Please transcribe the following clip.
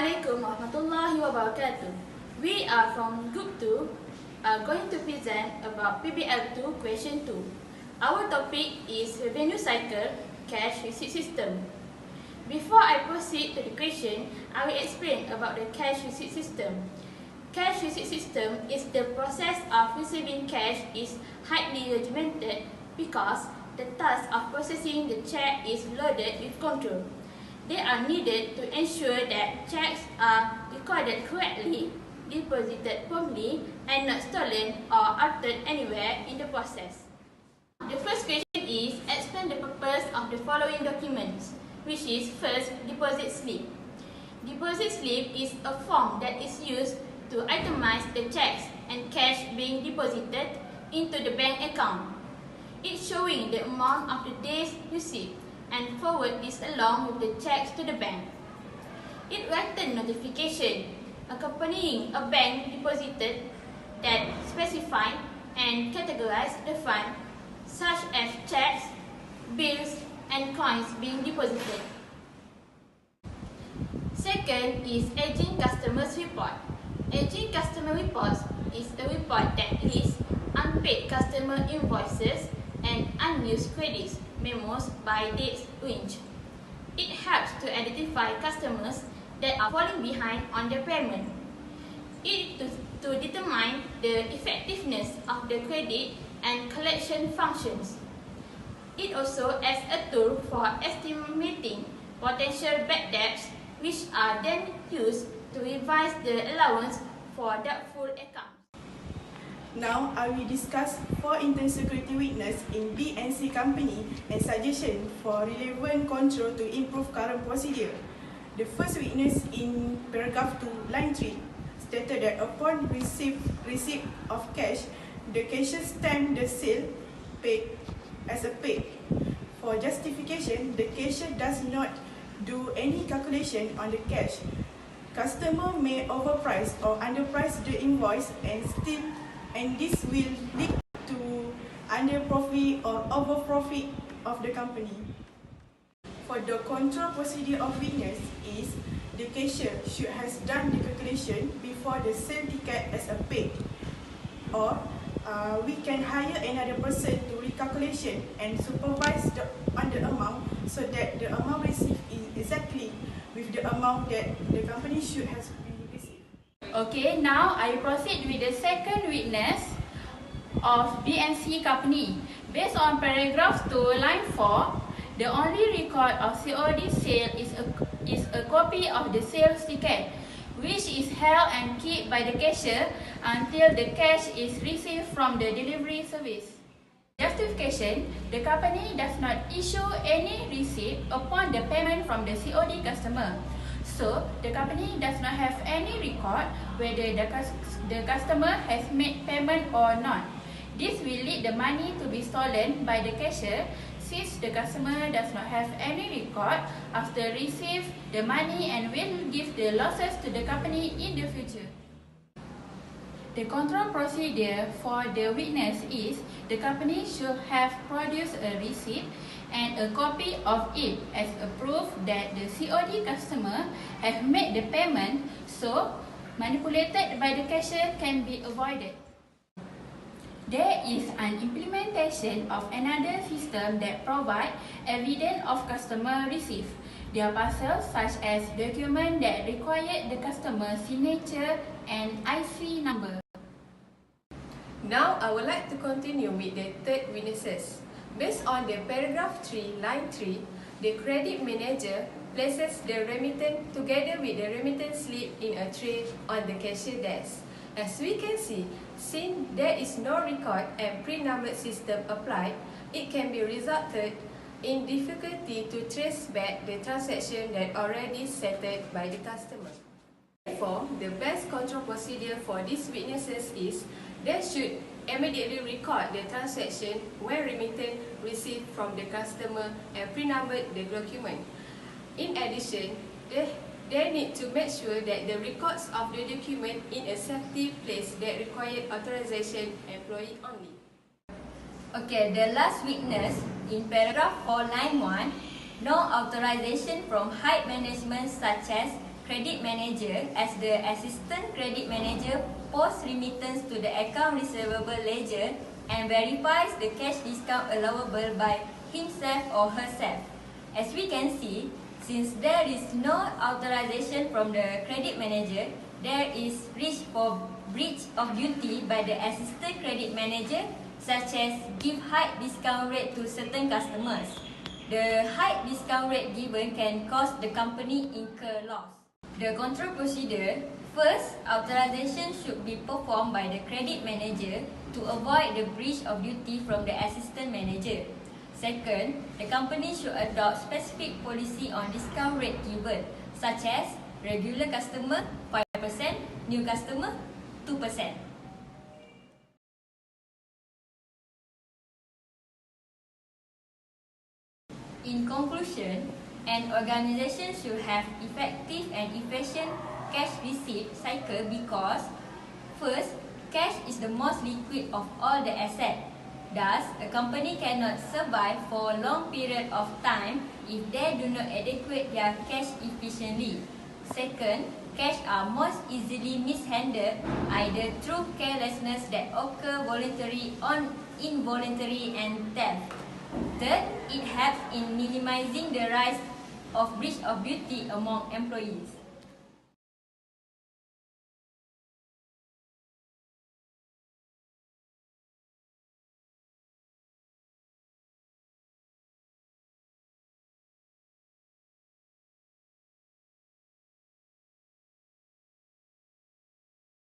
Assalamualaikum warahmatullahi wabarakatuh. We are from Group 2 are going to present about PBL 2 question 2. Our topic is revenue cycle cash receipt system. Before I proceed to the question, I will explain about the cash receipt system. Cash receipt system is the process of receiving cash is highly regimented because the task of processing the check is loaded with control. They are needed to ensure that checks are recorded correctly, deposited promptly, and not stolen or altered anywhere in the process. The first question is, explain the purpose of the following documents, which is first, deposit slip. Deposit slip is a form that is used to itemize the checks and cash being deposited into the bank account. It's showing the amount of the day's receipt and forward this along with the checks to the bank. It returns notification accompanying a bank deposited that specify and categorize the fund, such as checks, bills, and coins being deposited. Second is aging customers report. Aging customer reports is a report that lists unpaid customer invoices and unused credits memos by dates range. It helps to identify customers that are falling behind on their payment. It to determine the effectiveness of the credit and collection functions. It also as a tool for estimating potential bad debts, which are then used to revise the allowance for doubtful accounts. Now, I will discuss 4 internal security weaknesses in B&C company and suggestion for relevant control to improve current procedure. The first weakness in paragraph 2, line 3, stated that upon receipt of cash, the cashier stamp the sale paid as a paid. For justification, the cashier does not do any calculation on the cash. Customer may overprice or underprice the invoice and this will lead to under profit or over profit of the company. For the control procedure of weakness is the cashier should have done the calculation before the sale ticket as a paid, or we can hire another person to recalculation and supervise on the amount so that the amount received is exactly with the amount that the company should have received. Okay, now I proceed with the second weakness of B&C company. Based on paragraph 2, line 4, the only record of COD sale is a copy of the sales ticket, which is held and kept by the cashier until the cash is received from the delivery service. Justification, the company does not issue any receipt upon the payment from the COD customer. So, the company does not have any record whether the customer has made payment or not. This will lead the money to be stolen by the cashier since the customer does not have any record after receive the money and will give the losses to the company in the future. The control procedure for the witness is the company should have produced a receipt and a copy of it as a proof that the COD customer have made the payment, so manipulated by the cashier can be avoided. There is an implementation of another system that provides evidence of customer receipt. There are parcels such as documents that require the customer's signature and IC number. Now, I would like to continue with the third weaknesses. Based on the paragraph 3, line 3, the credit manager places the remittance together with the remittance slip in a tray on the cashier desk. As we can see, since there is no record and pre-numbered system applied, it can be resulted in difficulty to trace back the transaction that already settled by the customer. Therefore, the best control procedure for these weaknesses is they should immediately record the transaction when remittance received from the customer and pre-numbered the document. In addition, they need to make sure that the records of the document in a safety place that require authorization employee only. Okay, the last weakness in paragraph 4, line 1, no authorization from high management such as credit manager as the assistant credit manager posts remittance to the account receivable ledger and verifies the cash discount allowable by himself or herself. As we can see, since there is no authorization from the credit manager, there is risk for breach of duty by the assistant credit manager, such as give high discount rate to certain customers. The high discount rate given can cause the company incur loss. The control procedure: first, authorization should be performed by the credit manager to avoid the breach of duty from the assistant manager. Second, the company should adopt specific policy on discount rate given, such as regular customer 5%, new customer 2%. In conclusion, an organization should have effective and efficient cash receipt cycle because, first, cash is the most liquid of all the assets. Thus, a company cannot survive for a long period of time if they do not adequate their cash efficiently. Second, cash are most easily mishandled either through carelessness that occur voluntary or involuntary and theft. Third, it helps in minimizing the rise of breach of duty among employees.